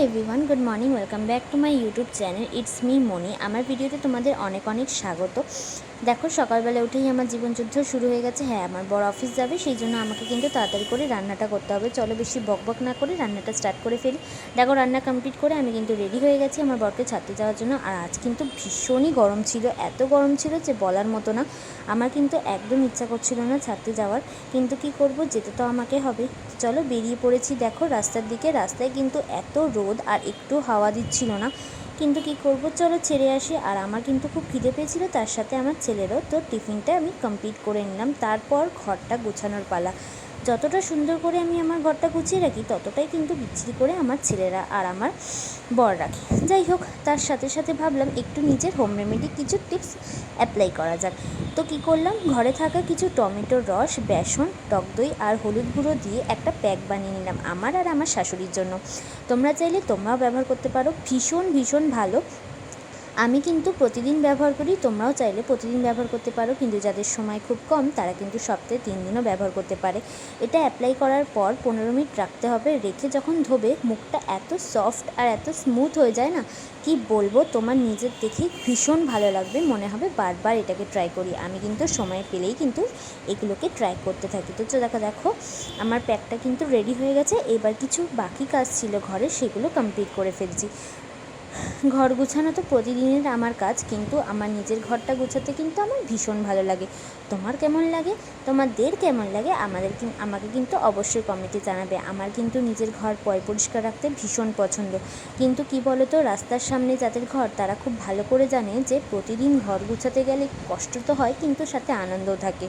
Everyone, good morning, welcome back to my YouTube channel it's me Moni. আমার ভিডিওতে তোমাদের অনেক অনেক স্বাগত। দেখো, সকালবেলা উঠেই আমার জীবনযুদ্ধ শুরু হয়ে গেছে। হ্যাঁ, আমার বড় অফিস যাবে, সেই জন্য আমাকে কিন্তু তাড়াতাড়ি করে রান্নাটা করতে হবে। চলো বেশি বকবক না করে রান্নাটা স্টার্ট করে ফেলি। দেখো, রান্না কমপ্লিট করে আমি কিন্তু রেডি হয়ে গেছি আমার বরকে ছাড়তে যাওয়ার জন্য। আর আজ কিন্তু ভীষণই গরম ছিল, এত গরম ছিল যে বলার মতো না। আমার কিন্তু একদম ইচ্ছা করছিল না ছাড়তে যাওয়ার, কিন্তু কি করব, যেতে তো আমাকে হবে। চলো বেরিয়ে পড়েছি। দেখো রাস্তার দিকে, রাস্তায় কিন্তু এত রোদ আর একটু হাওয়া দিচ্ছিল না, কিন্তু কি করব, চলো ছেড়ে আসি। আর আমার কিন্তু খুব খিদে পেয়েছিল, তার সাথে আমার ছেলেরও। তো টিফিনটা আমি কমপ্লিট করে নিলাম। তারপর ঘরটা গোছানোর পালা। যতটা সুন্দর করে আমি আমার ঘরটা গুছিয়ে রাখি, ততটাই কিন্তু বিচ্ছিরি করে আমার ছেলেরা আর আমার বর রাখে। যাই হোক, তার সাথে সাথে ভাবলাম একটু নিজের হোম রেমেডি কিছু টিপস অ্যাপ্লাই করা যাক। তো কী করলাম, ঘরে থাকা কিছু টমেটোর রস, বেসন, টক দই আর হলুদ গুঁড়ো দিয়ে একটা প্যাক বানিয়ে নিলাম আমার আর আমার শাশুড়ির জন্য। তোমরা চাইলে তোমরাও ব্যবহার করতে পারো, ভীষণ ভীষণ ভালো। আমি কিন্তু প্রতিদিন ব্যবহার করি, তোমরাও চাইলে প্রতিদিন ব্যবহার করতে পারো, কিন্তু যাদের সময় খুব কম তারা কিন্তু সপ্তাহে 3 দিনও ব্যবহার করতে পারে। এটা অ্যাপ্লাই করার পর 15 মিনিট রাখতে হবে। রেখে যখন ধোবে, মুখটা এত সফট আর এত স্মুথ হয়ে যায় না, কি বলবো, তোমার নিজের দেখেই ভীষণ ভালো লাগবে, মনে হবে বারবার এটাকে ট্রাই করি। আমি কিন্তু সময় পেলেই কিন্তু এগুলোকে ট্রাই করতে থাকি। তো দেখো আমার প্যাকটা কিন্তু রেডি হয়ে গেছে। এবার কিছু বাকি কাজ ছিল ঘরে, সেগুলো কমপ্লিট করে ফেলছি। ঘর গোছানো তো প্রতিদিনের আমার কাজ, কিন্তু আমার নিজের ঘরটা গোছাতে কিন্তু আমার ভীষণ ভালো লাগে। তোমার কেমন লাগে, তোমাদের কেমন লাগে, আমাকে কিন্তু অবশ্যই কমেন্টে জানাবে। আমার কিন্তু নিজের ঘর পরিষ্কার রাখতে ভীষণ পছন্দ, কিন্তু কি বলো তো, রাস্তার সামনে যাদের ঘর তারা খুব ভালো করে জানে যে প্রতিদিন ঘর গোছাতে গেলে কষ্ট তো হয়, কিন্তু সাথে আনন্দও থাকে।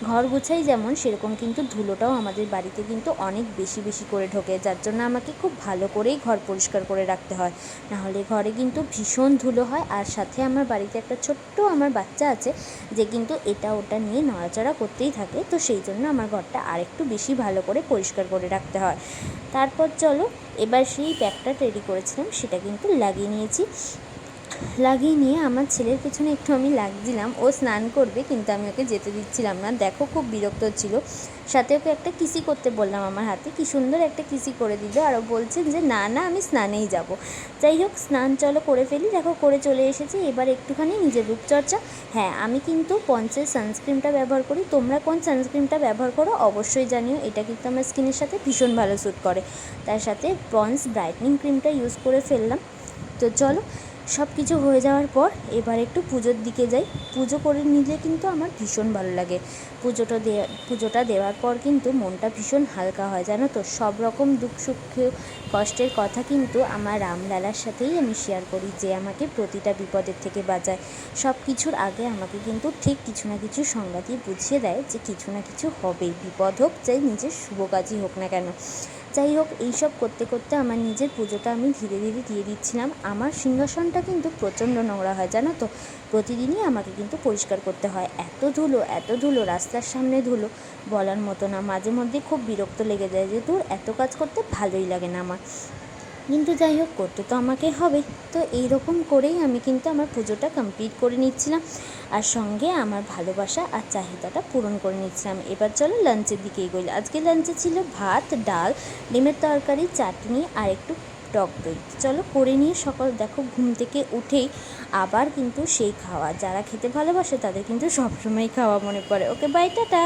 ঘর গোছাই যেমন, সেরকম কিন্তু ধুলোটাও আমাদের বাড়িতে কিন্তু অনেক বেশি বেশি করে ঢোকে, যার জন্য আমাকে খুব ভালো করেই ঘর পরিষ্কার করে রাখতে হয়, নাহলে ঘরে কিন্তু ভীষণ ধুলো হয়। আর সাথে আমার বাড়িতে একটা ছোট্ট আমার বাচ্চা আছে, যে কিন্তু এটা ওটা নিয়ে নড়াচড়া করতেই থাকে, তো সেই জন্য আমার ঘরটা আরেকটু বেশি ভালো করে পরিষ্কার করে রাখতে হয়। তারপর চলো, এবার সেই প্যাকটা রেডি করেছিলাম সেটা কিন্তু লাগিয়ে নিয়েছি। লাগিয়ে নিয়ে আমার ছেলের পেছনে একটু আমি লাগছিলাম, ও স্নান করবে কিন্তু আমি ওকে যেতে দিচ্ছিলাম না। দেখো, খুব বিরক্ত হচ্ছিল। সাথে ওকে একটা কিসি করতে বললাম আমার হাতে, কি সুন্দর একটা কিসি করে দিল, আর ও বলছে যে না না, আমি স্নানেই যাব। যাই হোক, স্নান চলো করে ফেলি। দেখো করে চলে এসেছি। এবার একটুখানি নিজের রূপচর্চা। হ্যাঁ, আমি কিন্তু পন্সের সানস্ক্রিনটা ব্যবহার করি। তোমরা কোন সানস্ক্রিনটা ব্যবহার করো অবশ্যই জানিও, এটা কিন্তু আমার স্কিনের সাথে ভীষণ ভালো স্যুট করে। তার সাথে পন্স ব্রাইটনিং ক্রিমটা ইউজ করে ফেললাম। তো চলো, সব কিছু হয়ে যাওয়ার পর এবার একটু পুজোর দিকে যাই। পুজো করে নিলে কিন্তু আমার ভীষণ ভালো লাগে। পুজোটা দেওয়ার পর কিন্তু মনটা ভীষণ হালকা হয়, জানো তো। সব রকম দুঃখ সুখ কষ্টের কথা কিন্তু আমার রামলালার সাথেই আমি শেয়ার করি, যে আমাকে প্রতিটা বিপদের থেকে বাঁচায়। সব কিছুর আগে আমাকে কিন্তু ঠিক কিছু না কিছু সংবাদই বুঝিয়ে দেয় যে কিছু না কিছু হবেই, বিপদ হোক চাই নিজের শুভ কাজই হোক না কেন। যাই হোক, এইসব করতে করতে আমার নিজের পুজোটা আমি ধীরে ধীরে দিয়ে দিচ্ছিলাম। আমার সিংহাসনটা কিন্তু প্রচণ্ড নোংরা হয়, জানো তো। প্রতিদিনই আমাকে কিন্তু পরিষ্কার করতে হয়। এত ধুলো, রাস্তার সামনে ধুলো, বলার মতো না। মাঝে মধ্যে খুব বিরক্ত লেগে যায় যে দূর, এত কাজ করতে ভালোই লাগে না আমার, কিন্তু যাই হোক, করতে তো আমাকে হবে। তো এইরকম করেই আমি কিন্তু আমার পুজোটা কমপ্লিট করে নিচ্ছিলাম, আর সঙ্গে আমার ভালোবাসা আর চাহিদাটা পূরণ করে নিচ্ছিলাম। এবার চলো লাঞ্চের দিকে এগোই। আজকে লাঞ্চে ছিল ভাত, ডাল, ডিমের তরকারি, চাটনি আর একটু টক দই। চলো করে নিয়ে সকাল দেখো, ঘুম থেকে উঠেই আবার কিন্তু সেই খাওয়া। যারা খেতে ভালোবাসে তাদের কিন্তু সবসময় খাওয়া মনে পড়ে। ওকে, বাই, টাটা।